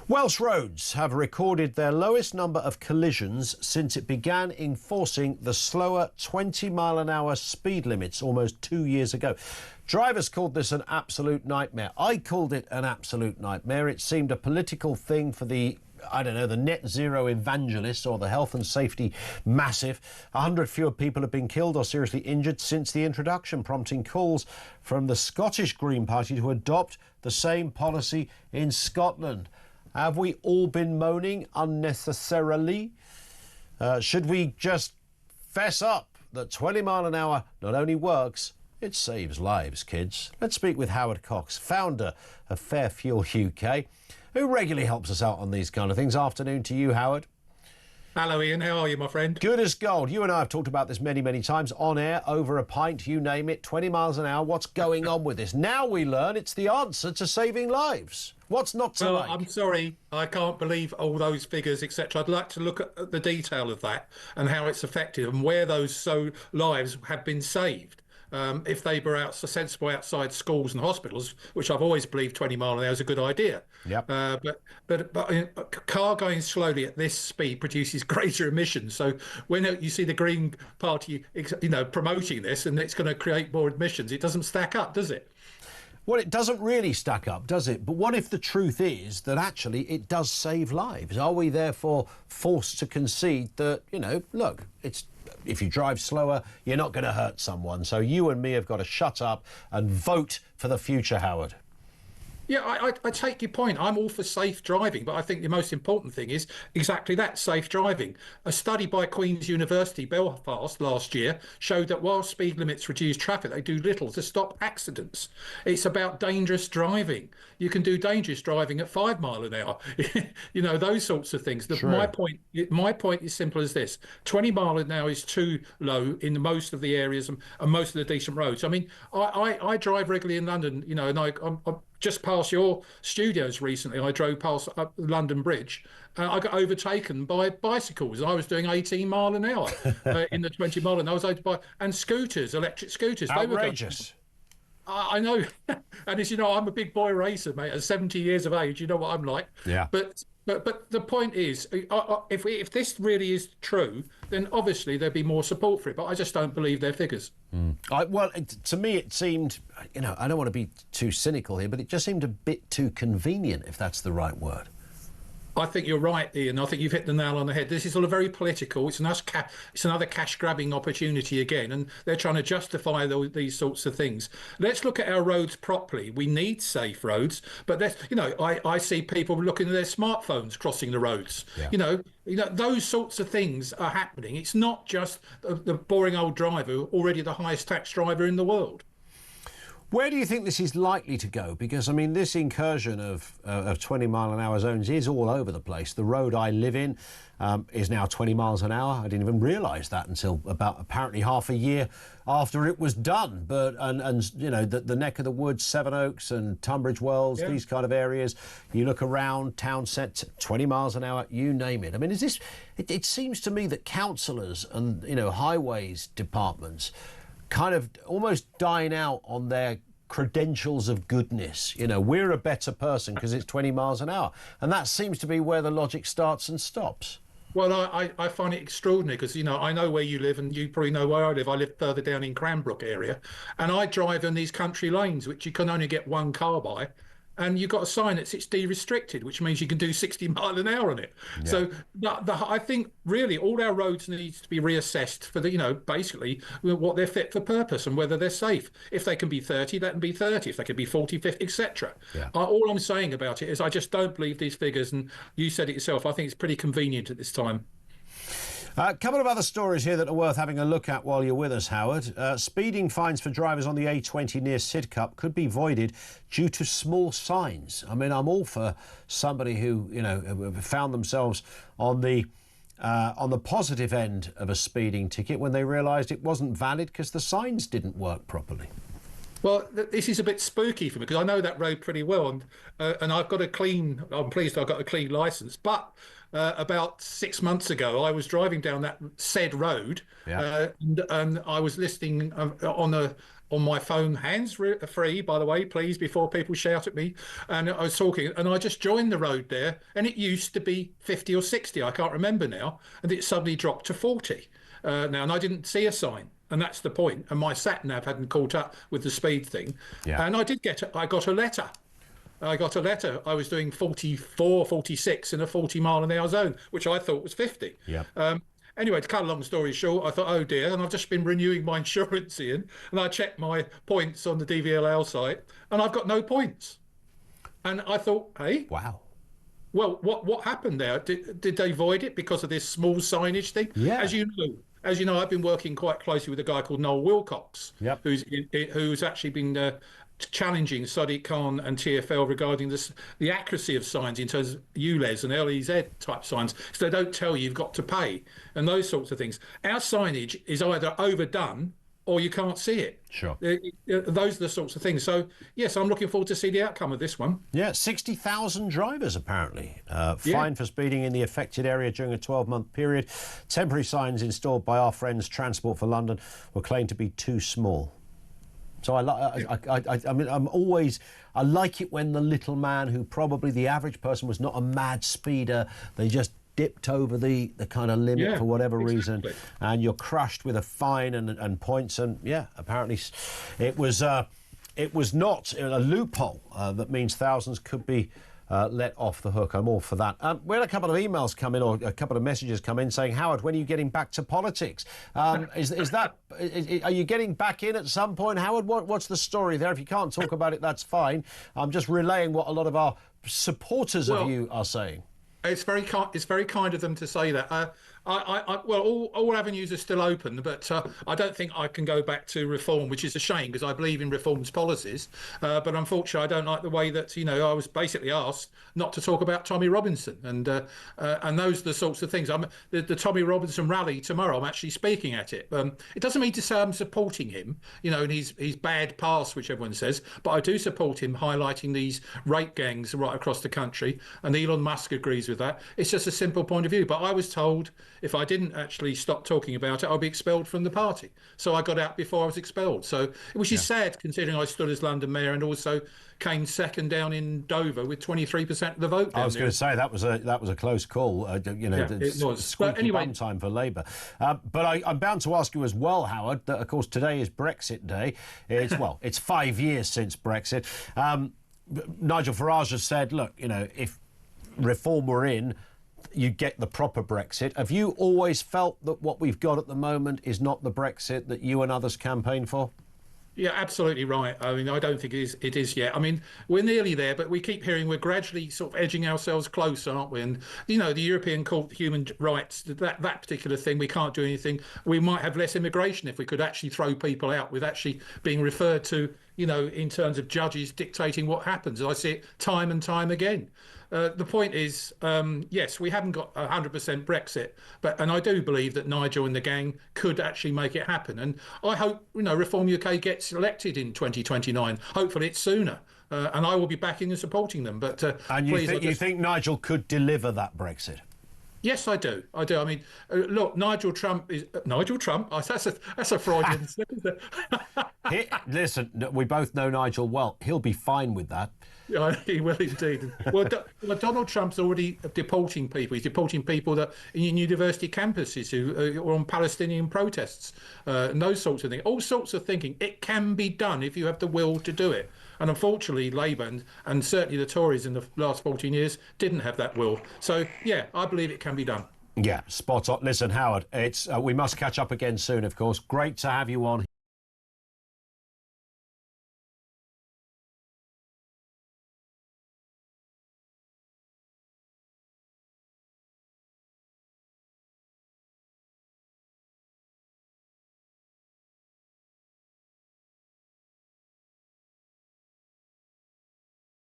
Welsh roads have recorded their lowest number of collisions since it began enforcing the slower 20-mile-an-hour speed limits almost 2 years ago. Drivers called this an absolute nightmare. I called it an absolute nightmare. It seemed a political thing for the net zero evangelists or the health and safety massive. 100 fewer people have been killed or seriously injured since the introduction, prompting calls from the Scottish Green Party to adopt the same policy in Scotland. Have we all been moaning unnecessarily? Should we just fess up that 20 mile an hour not only works, it saves lives, kids? Let's speak with Howard Cox, founder of Fair Fuel UK, who regularly helps us out on these kind of things. Afternoon to you, Howard. Hello, Ian. How are you, my friend? Good as gold. You and I have talked about this many, many times on air, over a pint, you name it, 20 miles an hour. What's going on with this? Now we learn it's the answer to saving lives. What's not to like? I'm sorry, I can't believe all those figures, etc. I'd like to look at the detail of that and how it's affected and where those lives have been saved. If they were sensible outside schools and hospitals, which I've always believed 20 mile an hour is a good idea. Yep. But a car going slowly at this speed produces greater emissions. So when you see the Green Party, promoting this and it's going to create more emissions, it doesn't stack up, does it? Well, it doesn't really stack up, does it? But what if the truth is that actually it does save lives? Are we therefore forced to concede that, look, if you drive slower, you're not going to hurt someone. So you and me have got to shut up and vote for the future, Howard. Yeah, I take your point. I'm all for safe driving, but I think the most important thing is exactly that, safe driving. A study by Queen's University, Belfast, last year showed that while speed limits reduce traffic, they do little to stop accidents. It's about dangerous driving. You can do dangerous driving at 5 mile an hour, those sorts of things. My point is simple as this. 20 mile an hour is too low in most of the areas and most of the decent roads. I mean, I drive regularly in London, and I'm just past your studios recently. I drove past London Bridge. I got overtaken by bicycles. I was doing 18 mile an hour in the 20 mile, and I was and scooters, electric scooters. Outrageous. I know, and as you know, I'm a big boy racer, mate. At 70 years of age, you know what I'm like. Yeah. But the point is, if this really is true, then obviously there'd be more support for it. But I just don't believe their figures. To me, it seemed, I don't want to be too cynical here, but it just seemed a bit too convenient, if that's the right word. I think you're right, Ian. I think you've hit the nail on the head. This is all very political. It's another cash-grabbing opportunity again, and they're trying to justify these sorts of things. Let's look at our roads properly. We need safe roads, but I see people looking at their smartphones crossing the roads. Yeah. Those sorts of things are happening. It's not just the boring old driver, already the highest tax driver in the world. Where do you think this is likely to go? Because, this incursion of 20 mile an hour zones is all over the place. The road I live in is now 20 miles an hour. I didn't even realise that until about apparently half a year after it was done. But the neck of the woods, Sevenoaks and Tunbridge Wells, these kind of areas, you look around, town set 20 miles an hour, you name it. Is this? It seems to me that councillors and highways departments kind of almost dine out on their credentials of goodness. We're a better person because it's 20 miles an hour. And that seems to be where the logic starts and stops. Well, I find it extraordinary because, I know where you live and you probably know where I live. I live further down in Cranbrook area and I drive in these country lanes, which you can only get one car by. And you've got a sign that says de-restricted, which means you can do 60 mile an hour on it. Yeah. So I think really all our roads need to be reassessed for basically what they're fit for purpose and whether they're safe. If they can be 30, let them be 30. If they can be 40, 50, etc. Yeah. All I'm saying about it is I just don't believe these figures. And you said it yourself. I think it's pretty convenient at this time. A couple of other stories here that are worth having a look at while you're with us, Howard. Speeding fines for drivers on the A20 near Sidcup could be voided due to small signs. I'm all for somebody who, found themselves on the positive end of a speeding ticket when they realised it wasn't valid because the signs didn't work properly. Well, this is a bit spooky for me because I know that road pretty well, and I've got a clean. I'm pleased I've got a clean license. But about 6 months ago, I was driving down that said road, Yeah. and I was listening on my phone, free, by the way, please, before people shout at me. And I was talking, and I just joined the road there, and it used to be 50 or 60. I can't remember now, and it suddenly dropped to 40 now, and I didn't see a sign. And that's the point. And my sat nav hadn't caught up with the speed thing. Yeah. And I got a letter. I got a letter. I was doing 44, 46 in a 40-mile-an-hour zone, which I thought was 50. Yeah. Anyway, to cut a long story short, I thought, oh dear, and I've just been renewing my insurance, Ian, and I checked my points on the DVLL site, and I've got no points. And I thought, hey, Wow. well, what happened there? Did they void it because of this small signage thing? Yeah. As you know, I've been working quite closely with a guy called Noel Wilcox, Yep. who's actually been challenging Sadiq Khan and TfL regarding the accuracy of signs in terms of ULEZ and LEZ type signs. So they don't tell you you've got to pay and those sorts of things. Our signage is either overdone or you can't see it. Sure. Those are the sorts of things. So, yes, I'm looking forward to see the outcome of this one. Yeah, 60,000 drivers apparently fined for speeding in the affected area during a 12-month period. Temporary signs installed by our friends Transport for London were claimed to be too small. So I mean, I like it when the little man, who probably the average person was not a mad speeder, they just dipped over the kind of limit for whatever reason, and you're crushed with a fine and points. And yeah, apparently it was not a loophole that means thousands could be let off the hook. I'm all for that. We had a couple of emails come in, or a couple of messages come in saying, Howard, when are you getting back to politics? Are you getting back in at some point, Howard? What's the story there? If you can't talk about it, that's fine. I'm just relaying what a lot of our supporters of you are saying. It's very kind of them to say that. All avenues are still open, but I don't think I can go back to reform, which is a shame because I believe in reform's policies. But unfortunately, I don't like the way that I was basically asked not to talk about Tommy Robinson, and those are the sorts of things. The Tommy Robinson rally tomorrow. I'm actually speaking at it. It doesn't mean to say I'm supporting him, and his bad past, which everyone says, but I do support him highlighting these rape gangs right across the country, and Elon Musk agrees with that. It's just a simple point of view. But I was told if I didn't actually stop talking about it, I'll be expelled from the party. So I got out before I was expelled. So, which is sad considering I stood as London mayor and also came second down in Dover with 23% of the vote. I was going to say that was a close call. It was. Squeaky bum time for Labour. But I'm bound to ask you as well, Howard, that of course today is Brexit Day. It's 5 years since Brexit. Nigel Farage has said, look, if reform were in, you'd get the proper Brexit. Have you always felt that what we've got at the moment is not the Brexit that you and others campaign for? Yeah, absolutely right. I mean, I don't think it is yet. I mean, we're nearly there, but we keep hearing we're gradually sort of edging ourselves closer, aren't we? And, the European Court of Human Rights, that particular thing, we can't do anything. We might have less immigration if we could actually throw people out with actually being referred to, in terms of judges dictating what happens. I see it time and time again. The point is, yes, we haven't got 100% Brexit, and I do believe that Nigel and the gang could actually make it happen. And I hope, Reform UK gets elected in 2029. Hopefully it's sooner. And I will be backing and supporting them. But and you think Nigel could deliver that Brexit? Yes, I do. I mean, look, Nigel Trump is Nigel Trump. Oh, that's a Freudian slip, isn't it? Listen, we both know Nigel well. He'll be fine with that. Yeah, he will indeed. Well, Donald Trump's already deporting people. He's deporting people that in university campuses who are on Palestinian protests and those sorts of things. All sorts of thinking. It can be done if you have the will to do it. And unfortunately, Labour and certainly the Tories in the last 14 years didn't have that will. So, yeah, I believe it can be done. Yeah, spot on. Listen, Howard, we must catch up again soon, of course. Great to have you on.